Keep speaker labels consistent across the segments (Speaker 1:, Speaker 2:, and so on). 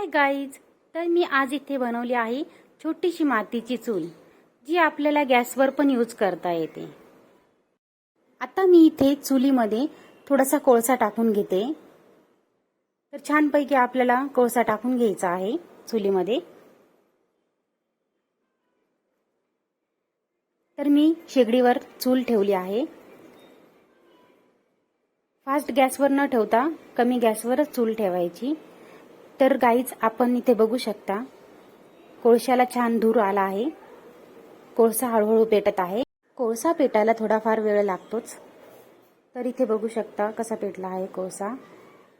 Speaker 1: Hi guys, तर मी आज इथे बनवली आहे छोटीशी मातीची चूल, जी आपल्याला गॅसवर पण यूज करता येते। आता मी इथे चुलीमध्ये थोडासा कोळसा टाकून घेते। तर छानपैकी आपल्याला कोळसा टाकून घ्यायचा आहे चुलीमध्ये। तर मी शेगडीवर चूल ठेवली आहे। फास्ट गॅसवर न ठेवता कमी गॅसवरच चूल ठेवायची। तर गाईज, आपण इथे बघू शकता कोळशाला छान धूर आला आहे। कोळसा हळूहळू पेटत आहे। कोळसा पेटायला थोडाफार वेळ लागतोच। तर इथे बघू शकता कसा पेटला आहे कोळसा।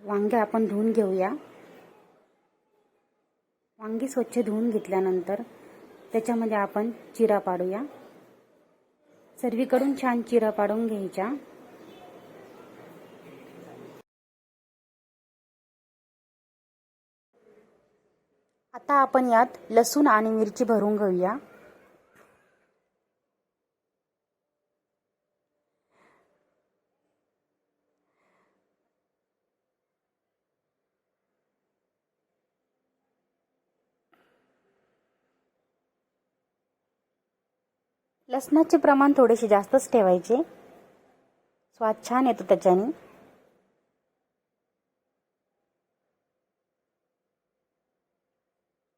Speaker 1: वांगे आपण धुवून घेऊया। वांगी स्वच्छ धुवून घेतल्यानंतर त्याच्यामध्ये आपण चिरा पाडूया। सर्वीकडून छान चिरा पाडून घ्यायच्या। आता आपण यात लसूण आणि मिरची भरून घेऊया। लसणाचे प्रमाण थोडेसे जास्तच ठेवायचे, स्वाद छान येतो त्याच्याने।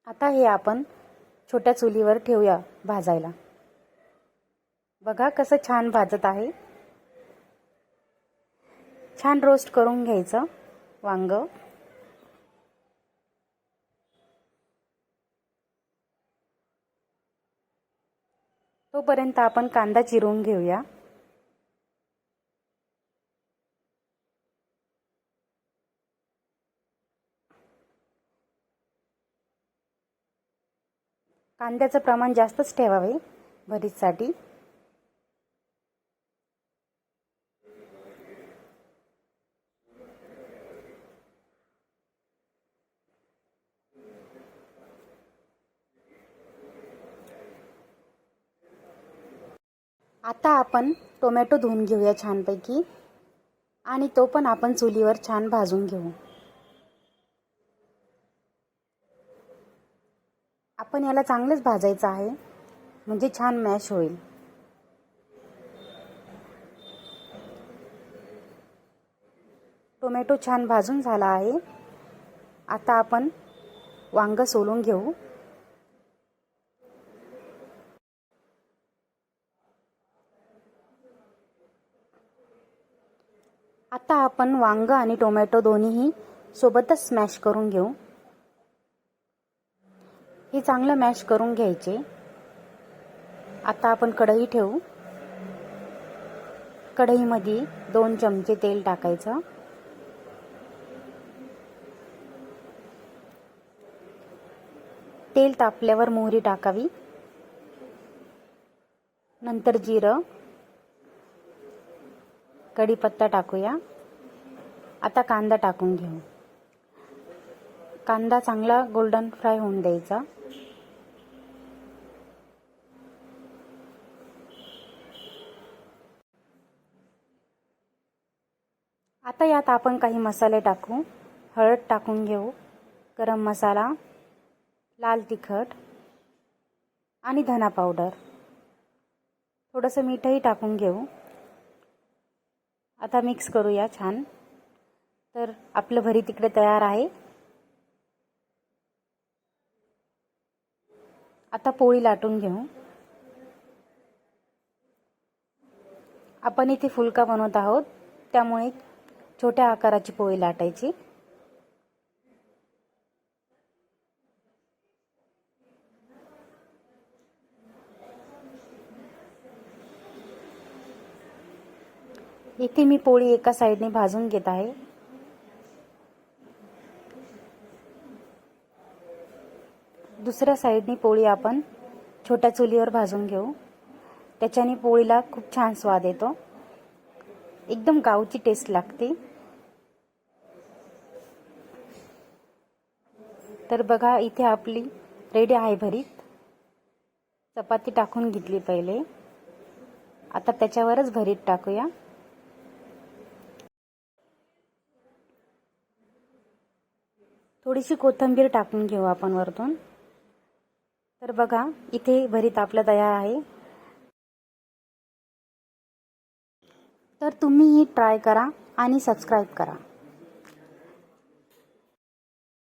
Speaker 1: आता हे आपण छोट्या चुलीवर ठेवूया भाजायला। बघा कसं छान भाजत आहे। छान रोस्ट करून घ्यायचं वांग। तोपर्यंत आपण कांदा चिरून घेऊया। कांद्याचं प्रमाण जास्तच ठेवावे भरीतसाठी। आता आपण टोमॅटो धुवून घेऊया छानपैकी, आणि तो पण आपण चुलीवर छान भाजून घेऊ। आपण याला चांगलंच भाजायचं आहे, म्हणजे छान मॅश होईल। टोमॅटो छान भाजून झाला आहे। आता आपण वांग सोलून घेऊ। आता आपण वांग आणि टोमॅटो दोन्हीही सोबतच स्मॅश करून घेऊ। हे चांगलं मॅश करून घ्यायचे। आता आपण कढई ठेवू। कढईमध्ये 2 चमचे तेल टाकायचं। तेल तापल्यावर मोहरी टाकावी, नंतर जिरं, कढीपत्ता टाकूया। आता कांदा टाकून घेऊ। कांदा चांगला गोल्डन फ्राय होऊन द्यायचा। आता यात आपण काही मसाले टाकू। हळद टाकून घेऊ, गरम मसाला, लाल तिखट आणि धना पावडर, थोडंसं मीठही टाकून घेऊ। आता मिक्स करूया छान। तर आपलं भरीत इकडे तयार आहे। आता पोळी लाटून घेऊ। आपण इथे फुलका बनवत आहोत, त्यामुळे छोट्या आकाराची पोळी लाटायची। इथे मी पोळी एका साइडने भाजून घेत आहे। दुसऱ्या साइडने पोळी आपण छोट्या चुलीवर भाजून घेऊ। त्याच्याने पोळीला खूप छान स्वाद येतो, एकदम गावची टेस्ट लागते। तर बघा, इथे आपली रेडी आहे भरीत। चपाती टाकून घेतली पहिले, आता त्याच्यावरच भरीत टाकूया। थोडीशी कोथिंबीर टाकून घेऊ आपण वरतून। तर बघा इथे भरीत आपलं तयार आहे। तर तुम्हीही ट्राय करा आणि सबस्क्राईब करा।